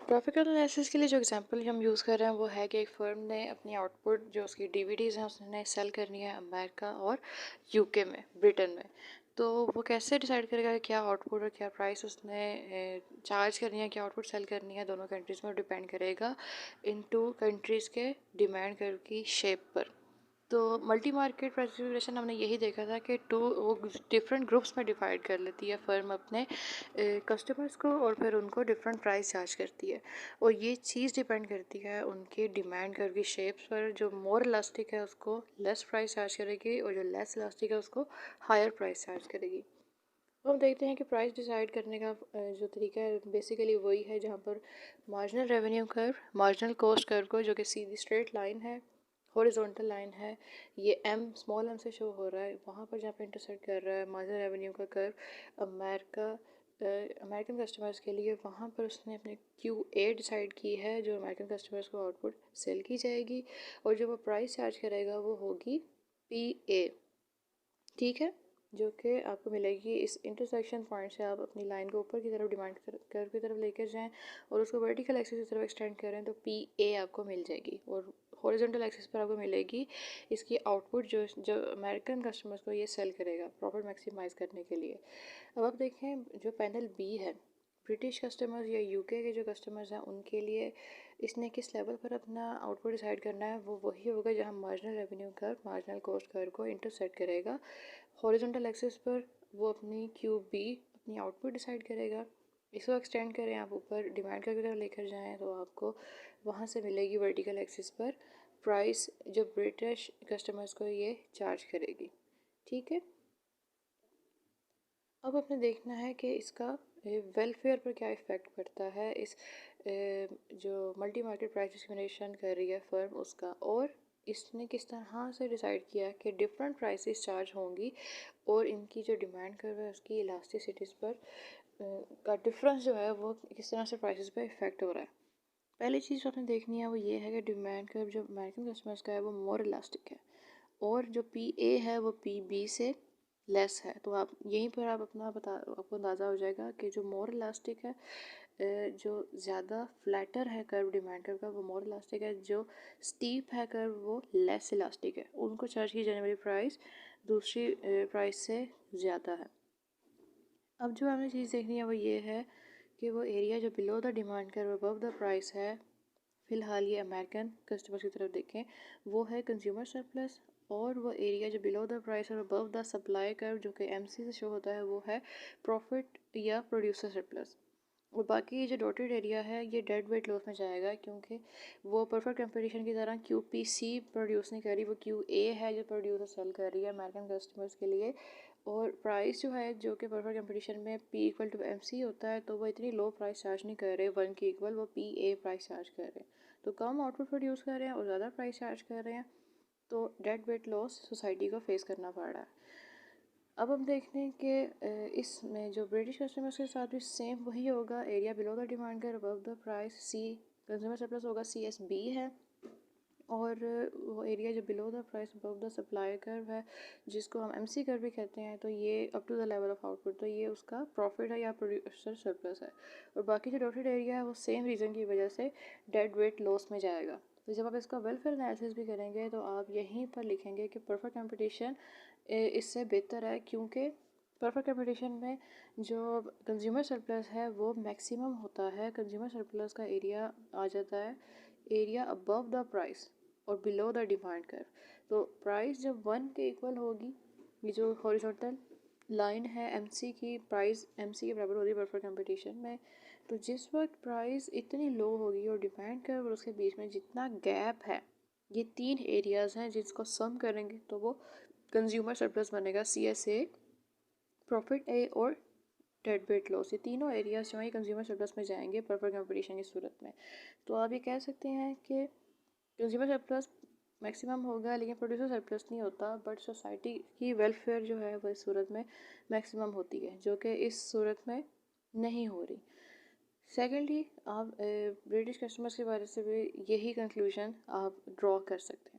Profit analysis के लिए जो एग्जांपल हम यूज़ कर रहे हैं वो है कि एक फ़र्म ने अपनी आउटपुट जो उसकी डीवीडीज़ हैं उसने सेल करनी है अमेरिका और यूके में, ब्रिटेन में। तो वो कैसे डिसाइड करेगा कि क्या आउटपुट और क्या प्राइस उसने चार्ज करनी है, क्या आउटपुट सेल करनी है दोनों कंट्रीज़ में, डिपेंड करेगा इन टू कंट्रीज़ के डिमांड कर्व की शेप पर। तो मल्टी मार्केट प्राइसिफिकेशन हमने यही देखा था कि टू वो डिफरेंट ग्रुप्स में डिवाइड कर लेती है फर्म अपने कस्टमर्स को, और फिर उनको डिफरेंट प्राइस चार्ज करती है। और ये चीज़ डिपेंड करती है उनकी डिमांड कर्व की शेप्स पर। जो मोर इलास्टिक है उसको लेस प्राइस चार्ज करेगी और जो लेस इलास्टिक है उसको हायर प्राइस चार्ज करेगी। तो हम देखते हैं कि प्राइस डिसाइड करने का जो तरीका है बेसिकली वही है जहाँ पर marginal revenue curve, marginal cost curve को, जो कि सीधी स्ट्रेट लाइन है, हॉरिजॉन्टल लाइन है, ये एम स्मॉल एम से शो हो रहा है, वहाँ पर जहाँ पे इंटरसेक्ट कर रहा है मार्जिनल रेवेन्यू का कर्व अमेरिकन कस्टमर्स के लिए, वहाँ पर उसने अपने QA डिसाइड की है जो अमेरिकन कस्टमर्स को आउटपुट सेल की जाएगी, और जो वो प्राइस चार्ज करेगा वो होगी PA। ठीक है, जो कि आपको मिलेगी इस इंटरसेक्शन पॉइंट से। आप अपनी लाइन को ऊपर की तरफ डिमांड कर्व की तरफ लेकर जाएं और उसको वर्टिकल एक्सिस की तरफ एक्सटेंड करें तो PA आपको मिल जाएगी, और हॉरिजॉन्टल एक्सिस पर आपको मिलेगी इसकी आउटपुट जो जो अमेरिकन कस्टमर्स को ये सेल करेगा प्रॉफिट मैक्सिमाइज करने के लिए। अब आप देखें जो पैनल B है, ब्रिटिश कस्टमर्स या यूके के जो कस्टमर्स हैं उनके लिए इसने किस लेवल पर अपना आउटपुट डिसाइड करना है, वो वही होगा जहाँ marginal revenue curve marginal cost curve को इंटरसेक्ट करेगा। हॉरिजॉन्टल एक्सिस पर वो अपनी QB अपनी आउटपुट डिसाइड करेगा। इसको एक्सटेंड करें आप ऊपर डिमांड कर्व की तरफ लेकर जाएँ तो आपको वहाँ से मिलेगी वर्टिकल एक्सिस पर प्राइस जो ब्रिटिश कस्टमर्स को ये चार्ज करेगी। ठीक है, अब अपने देखना है कि इसका वेलफेयर पर क्या इफ़ेक्ट पड़ता है इस जो मल्टी मार्केट प्राइस डिस्क्रिमिनेशन कर रही है फर्म उसका, और इसने किस तरह से डिसाइड किया कि डिफरेंट प्राइसेस चार्ज होंगी और इनकी जो डिमांड कर्व है उसकी इलास्टिसिटीज़ पर का डिफरेंस जो है वो किस तरह से प्राइसेस पे इफ़ेक्ट हो रहा है। पहली चीज़ जो आपने देखनी है वो ये है कि डिमांड कर्व जो अमेरिकन कस्टमर्स का है वो मोर इलास्टिक है, और जो PA है वो PB से लेस है। तो आप यहीं पर आप अपना आपको अंदाज़ा हो जाएगा कि जो मोर इलास्टिक है, जो ज़्यादा फ्लैटर है कर्व डिमांड कर्व का वो मोर इलास्टिक है, जो स्टीप है कर्व वो लेस इलास्टिक है। उनको चार्ज की जाने वाली प्राइस दूसरी प्राइस से ज़्यादा है। अब जो हमें चीज़ देखनी है वो ये है कि वो एरिया जो below the demand curve above the price है, फ़िलहाल ये अमेरिकन कस्टमर्स की तरफ देखें, वो है कंज्यूमर सरप्लस। और वो एरिया जो बिलो द प्राइस और अबव द सप्लाई कर्व जो कि MC से शो होता है वो है प्रॉफिट या प्रोड्यूसर सरप्लस। और बाकी ये जो डॉटेड एरिया है ये डेड वेट लॉस में जाएगा, क्योंकि वो परफेक्ट कंपटीशन की तरह QPC प्रोड्यूस नहीं कर रही, वो QA है जो प्रोड्यूसर सेल कर रही है अमेरिकन कस्टमर्स के लिए। और प्राइस जो है जो कि परफेक्ट कंपटीशन में P=MC होता है, तो वो इतनी लो प्राइस चार्ज नहीं कर रहे 1 के इक्वल, वो PA प्राइस चार्ज कर रहे हैं। तो कम आउटपुट प्रोड्यूस कर रहे हैं और ज़्यादा प्राइस चार्ज कर रहे हैं, तो डेड वेट लॉस सोसाइटी को फेस करना पड़ रहा है। अब हम देखते हैं कि इसमें जो ब्रिटिश कस्टमर्स के साथ भी सेम वही होगा, एरिया बिलो द डिमांड कर above the price, C consumer surplus होगा, CSB है। और वो एरिया जो below the price above the supply curve है जिसको हम MC कर्व भी कहते हैं, तो ये up to the level of output, तो ये उसका प्रॉफिट है या प्रोड्यूसर सरप्लस है। और बाकी जो डॉटेड एरिया है वो सेम रीज़न की वजह से डेड वेट लॉस में जाएगा। तो जब आप इसका वेलफेयर एनालिसिस भी करेंगे तो आप यहीं पर लिखेंगे कि परफेक्ट कंपटीशन इससे बेहतर है, क्योंकि परफेक्ट कंपटीशन में जो कंज्यूमर सरप्लस है वो मैक्सिमम होता है। कंज्यूमर सरप्लस का एरिया आ जाता है एरिया अबव द प्राइस और बिलो द डिमांड कर्व। तो प्राइस जब 1 के इक्वल होगी, ये जो हॉरिजॉन्टल लाइन है MC की, प्राइस MC के बराबर होगी परफेक्ट कंपटीशन में, तो जिस वक्त प्राइस इतनी लो होगी और डिमांड कर्व और उसके बीच में जितना गैप है, ये 3 एरियाज़ हैं जिसको सम करेंगे तो वो कंज्यूमर सरप्लस बनेगा, CSA, प्रॉफिट A और डेड वेट लॉस। ये तीनों एरियाज जो है कंज्यूमर सरप्लस में जाएंगे परफेक्ट कंपटीशन की सूरत में। तो आप ये कह सकते हैं कि कंज्यूमर सरप्लस मैक्सिमम होगा लेकिन प्रोड्यूसर सरप्लस नहीं होता, बट सोसाइटी की वेलफेयर जो है वो इस सूरत में मैक्सिमम होती है, जो कि इस सूरत में नहीं हो रही। सेकेंडली आप ब्रिटिश कस्टमर्स के बारे से भी यही कंक्लूजन आप ड्रॉ कर सकते हैं।